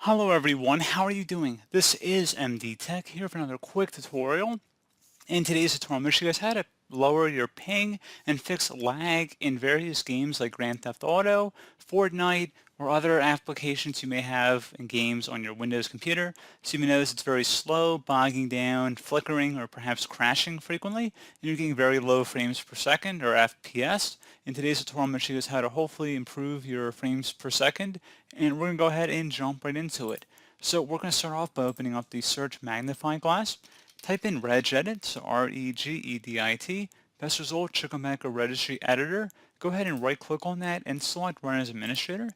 Hello everyone, how are you doing? This is MD Tech here for another quick tutorial. In today's tutorial, I'm going to show you guys how to lower your ping and fix lag in various games like Grand Theft Auto, Fortnite, or other applications you may have in games on your Windows computer. So you may notice it's very slow, bogging down, flickering, or perhaps crashing frequently, and you're getting very low frames per second or FPS. In today's tutorial, I'm going to show you guys how to hopefully improve your frames per second, and we're going to go ahead and jump right into it. So we're going to start off by opening up the search magnifying glass. Type in regedit, so R-E-G-E-D-I-T. Best result, Chickamauga Registry Editor. Go ahead and right click on that and select Run as Administrator.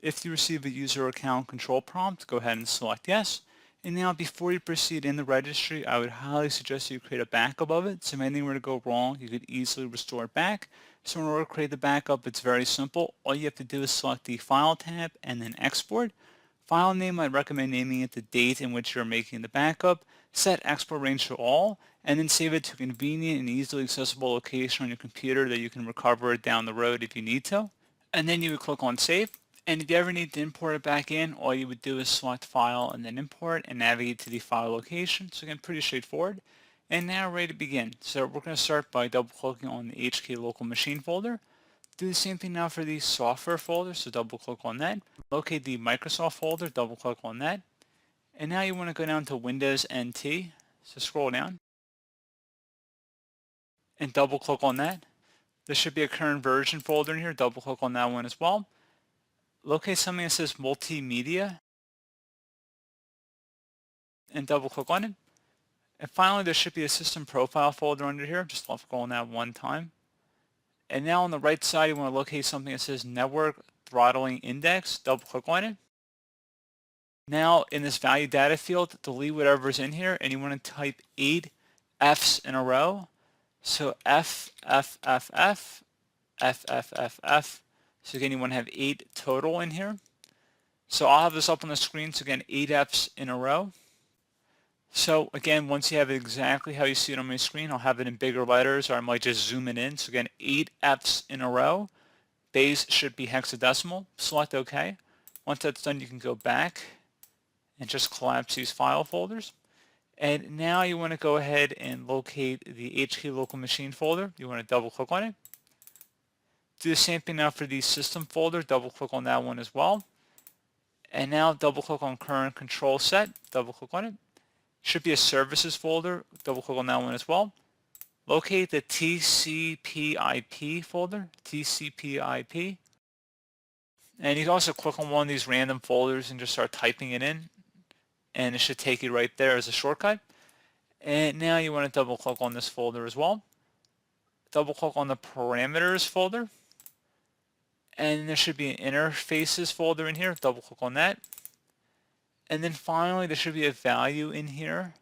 If you receive a user account control prompt, go ahead and select yes. And now before you proceed in the registry, I would highly suggest you create a backup of it. So if anything were to go wrong, you could easily restore it back. So in order to create the backup, it's very simple. All you have to do is select the File tab and then Export. File name, I'd recommend naming it the date in which you're making the backup. Set export range to all, and then save it to a convenient and easily accessible location on your computer that you can recover it down the road if you need to. And then you would click on Save. And if you ever need to import it back in, all you would do is select File and then Import and navigate to the file location. So again, pretty straightforward. And now ready to begin. So we're going to start by double-clicking on the HK local machine folder. Do the same thing now for the software folder, so double-click on that. Locate the Microsoft folder, double-click on that. And now you want to go down to Windows NT, so scroll down and double-click on that. There should be a current version folder in here, double-click on that one as well. Locate something that says Multimedia and double-click on it. And finally, there should be a System Profile folder under here, just left-click on that one time. And now on the right side, you want to locate something that says Network Throttling Index, double-click on it. Now in this value data field, delete whatever's in here, and you want to type 8 F's in a row. So F, F, F, F, F, F, F, F. So again, you want to have 8 total in here. So I'll have this up on the screen, so again, 8 F's in a row. So again, once you have it exactly how you see it on my screen, I'll have it in bigger letters, or I might just zoom it in. So again, 8 F's in a row. Base should be hexadecimal. Select OK. Once that's done, you can go back and just collapse these file folders. And now you want to go ahead and locate the HK local machine folder. You want to double click on it. Do the same thing now for the system folder. Double click on that one as well. And now double click on current control set. Double click on it. Should be a services folder. Double click on that one as well. Locate the TCP/IP folder. TCP/IP. And you can also click on one of these random folders and just start typing it in. And it should take you right there as a shortcut. And now you want to double click on this folder as well. Double click on the parameters folder. And there should be an interfaces folder in here. Double click on that. And then finally, there should be a value in here.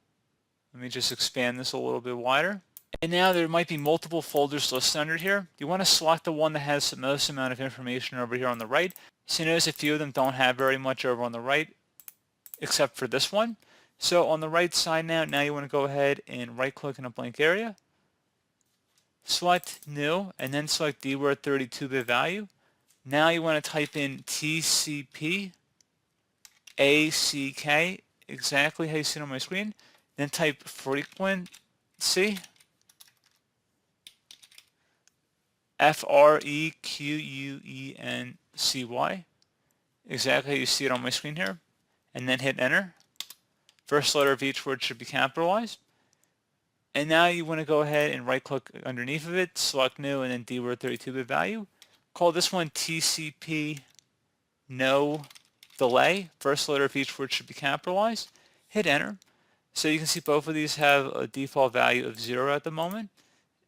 Let me just expand this a little bit wider. And now there might be multiple folders listed under here. You want to select the one that has the most amount of information over here on the right. So you notice a few of them don't have very much over on the right, except for this one. So on the right side now you want to go ahead and right click in a blank area. Select new and then select DWORD 32-bit value. Now you want to type in TCP ACK, exactly how you see it on my screen. Then type frequency, FREQUENCY, exactly how you see it on my screen here. And then hit enter. First letter of each word should be capitalized. And now you want to go ahead and right click underneath of it, select new, and then DWORD 32-bit value. Call this one TCP no delay. First letter of each word should be capitalized. Hit enter. So you can see both of these have a default value of 0 at the moment.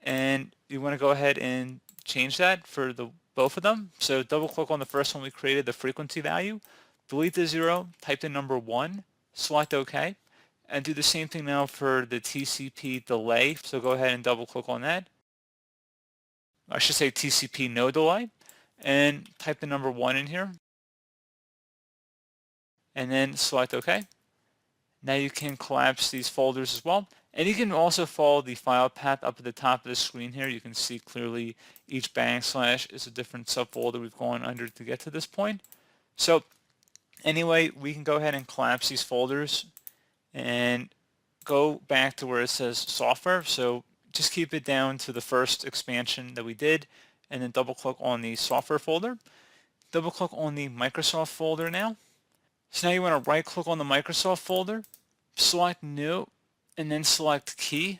And you want to go ahead and change that for both of them. So double click on the first one we created, the frequency value. Delete the 0, type the number 1, select OK. And do the same thing now for the TCP delay. So go ahead and double click on that. I should say TCP no delay. And type the number 1 in here. And then select OK. Now you can collapse these folders as well. And you can also follow the file path up at the top of the screen here. You can see clearly each / is a different subfolder we've gone under to get to this point. So Anyway, we can go ahead and collapse these folders and go back to where it says software. So just keep it down to the first expansion that we did, and then double click on the software folder. Double click on the Microsoft folder now. So now you want to right click on the Microsoft folder, select new, and then select key.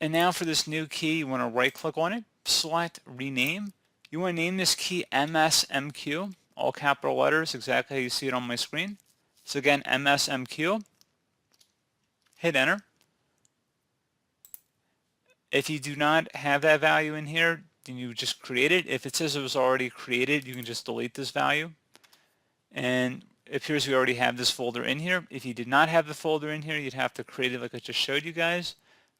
And now for this new key, you want to right click on it, select rename. You want to name this key MSMQ, all capital letters, exactly how you see it on my screen. So again, MSMQ, hit enter. If you do not have that value in here, then you just create it. If it says it was already created, you can just delete this value. And it appears we already have this folder in here. If you did not have the folder in here, you'd have to create it like I just showed you guys.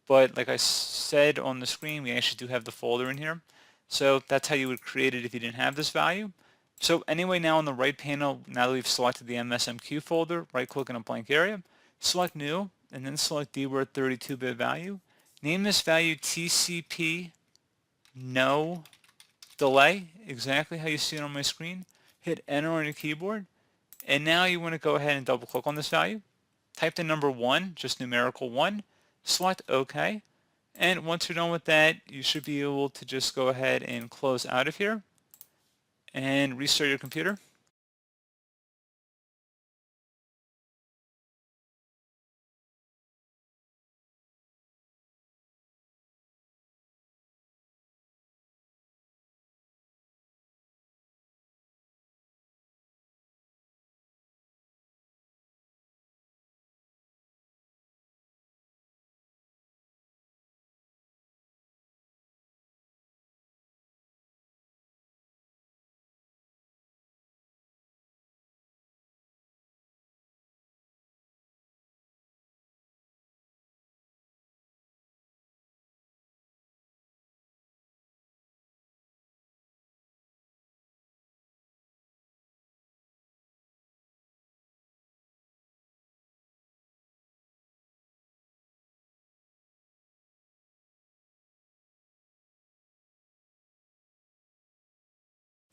But like I said on the screen, we actually do have the folder in here. So that's how you would create it if you didn't have this value. So anyway, now on the right panel, now that we've selected the MSMQ folder, right click in a blank area, select new, and then select dword 32-bit value. Name this value TCP no delay, exactly how you see it on my screen. Hit enter on your keyboard, and now you want to go ahead and double click on this value. Type the number 1, just numerical 1, select OK, and once you're done with that, you should be able to just go ahead and close out of here and restart your computer.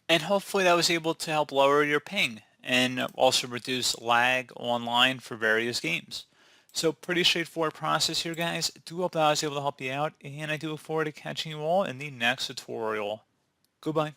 And hopefully that was able to help lower your ping and also reduce lag online for various games. So pretty straightforward process here, guys. Do hope that I was able to help you out, and I do look forward to catching you all in the next tutorial. Goodbye.